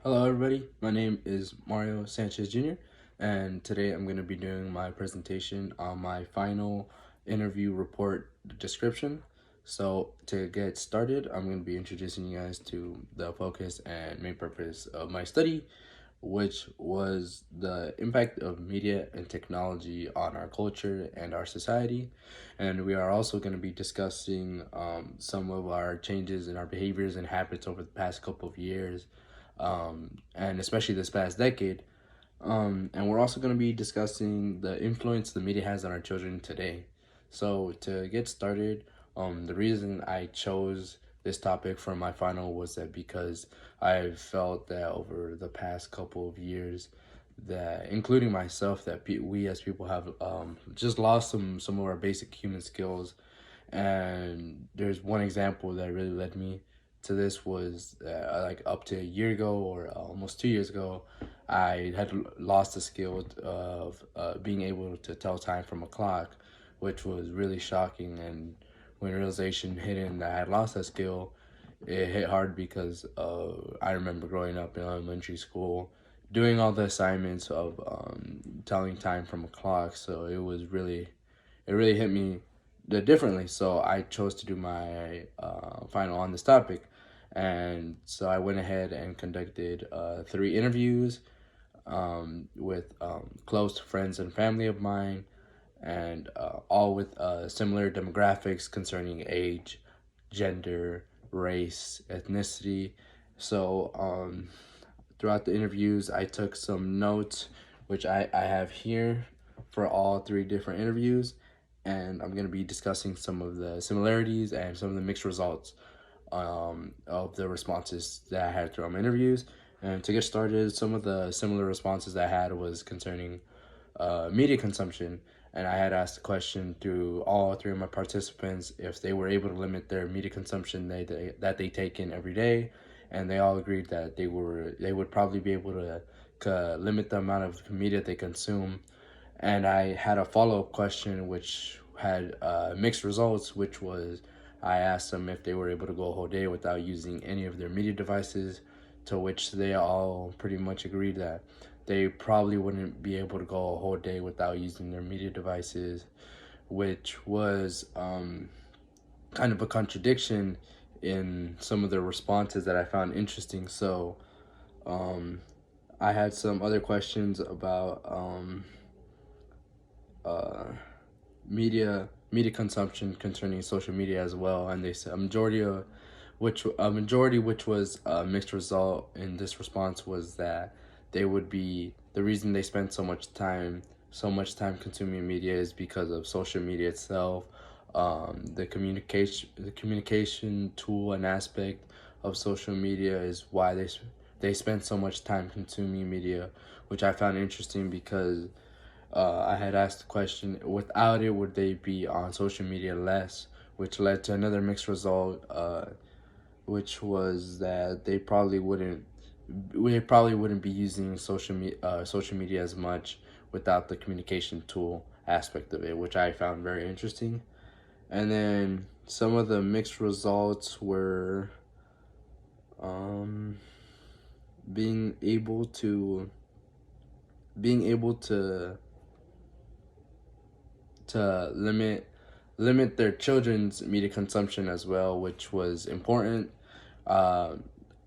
Hello, everybody. My name is Mario Sanchez Jr., and today I'm going to be doing my presentation on my final interview report description. So, to get started, I'm going to be introducing you guys to the focus and main purpose of my study, which was the impact of media and technology on our culture and our society. And we are also going to be discussing some of our changes in our behaviors and habits over the past couple of years, and especially this past decade. And we're also going to be discussing the influence the media has on our children today. So, to get started, the reason I chose this topic for my final was that because I've felt that over the past couple of years, that including myself, that we as people have just lost some of our basic human skills. And there's one example that really led me to this was like up to a year ago or almost 2 years ago, I had lost the skill of being able to tell time from a clock, which was really shocking. And when realization hit in that I had lost that skill, it hit hard because I remember growing up in elementary school doing all the assignments of telling time from a clock. So it really hit me differently. So I chose to do my final on this topic. And so I went ahead and conducted 3 interviews with close friends and family of mine, and all with similar demographics concerning age, gender, race, ethnicity. So throughout the interviews, I took some notes, which I have here for all 3 different interviews, and I'm going to be discussing some of the similarities and some of the mixed results of the responses that I had throughout my interviews. And to get started, some of the similar responses that I had was concerning media consumption. And I had asked the question through all 3 of my participants if they were able to limit their media consumption that they take in every day, and they all agreed that they would probably be able to limit the amount of media they consume. And I had a follow-up question which had mixed results, which was I asked them if they were able to go a whole day without using any of their media devices, to which they all pretty much agreed that they probably wouldn't be able to go a whole day without using their media devices, which was kind of a contradiction in some of the responses that I found interesting. So um, I had some other questions about uh, media consumption concerning social media as well, and they said a majority which was a mixed result in this response was that they would be the reason they spend so much time consuming media is because of social media itself, the communication tool and aspect of social media is why they spend so much time consuming media, which I found interesting because I had asked the question, without it, would they be on social media less? Which led to another mixed result, which was that they probably wouldn't be using social media as much without the communication tool aspect of it, which I found very interesting. And then some of the mixed results were um, being able to being able to limit their children's media consumption as well, which was important. Uh,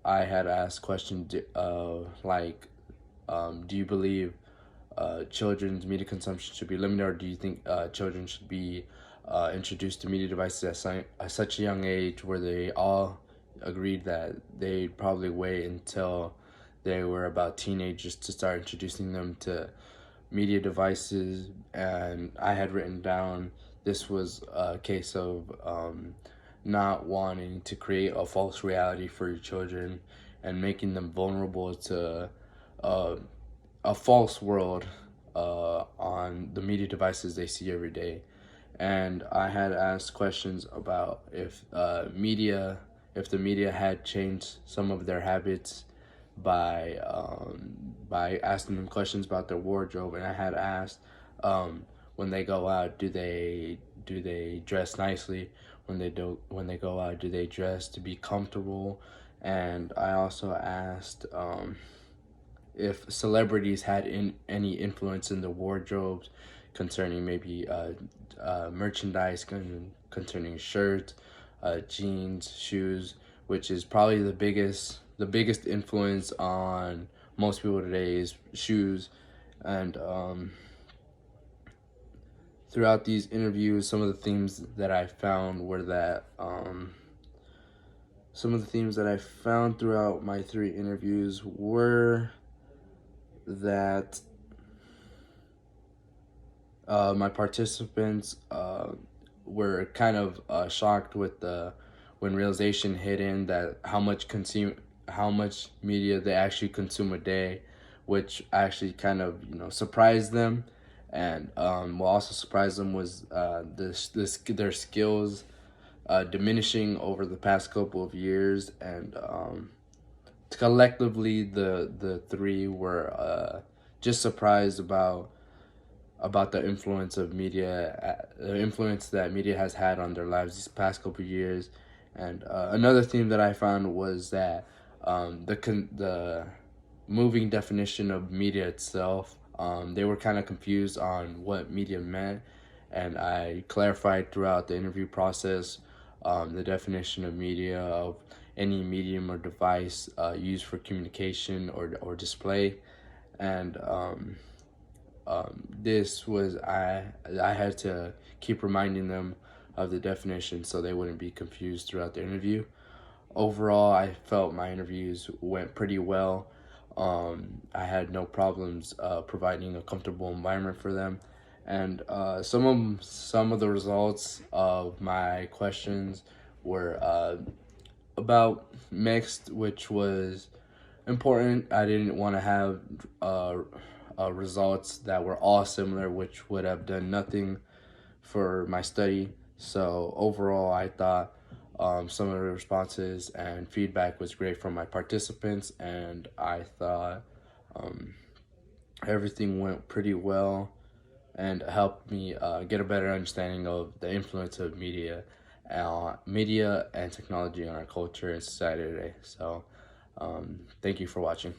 I had asked questions like, do you believe children's media consumption should be limited, or do you think children should be introduced to media devices at such a young age, where they all agreed that they'd probably wait until they were about teenagers to start introducing them to media devices. And I had written down this was a case of not wanting to create a false reality for your children and making them vulnerable to uh, a false world on the media devices they see every day. And I had asked questions about if the media had changed some of their habits by asking them questions about their wardrobe. And I had asked, when they go out, do they dress nicely? When they go out, do they dress to be comfortable? And I also asked if celebrities had any influence in the wardrobes concerning maybe merchandise concerning shirts, jeans, shoes, which is probably the biggest influence on most people today is shoes. And throughout these interviews, some of the themes that I found throughout my 3 interviews were that my participants were kind of shocked with the when realization hit in that how much media they actually consume a day, which actually kind of surprised them. And what also surprised them was their skills diminishing over the past couple of years. And collectively the three were just surprised about the influence that media has had on their lives these past couple of years. And another theme that I found was that the moving definition of media itself, they were kind of confused on what media meant, and I clarified throughout the interview process the definition of media of any medium or device used for communication or display. And this was I had to keep reminding them of the definition so they wouldn't be confused throughout the interview. Overall, I felt my interviews went pretty well. I had no problems providing a comfortable environment for them. And some of the results of my questions were about mixed, which was important. I didn't want to have results that were all similar, which would have done nothing for my study. So overall, I thought some of the responses and feedback was great from my participants, and I thought everything went pretty well and helped me get a better understanding of the influence of media and technology on our culture and society today. So thank you for watching.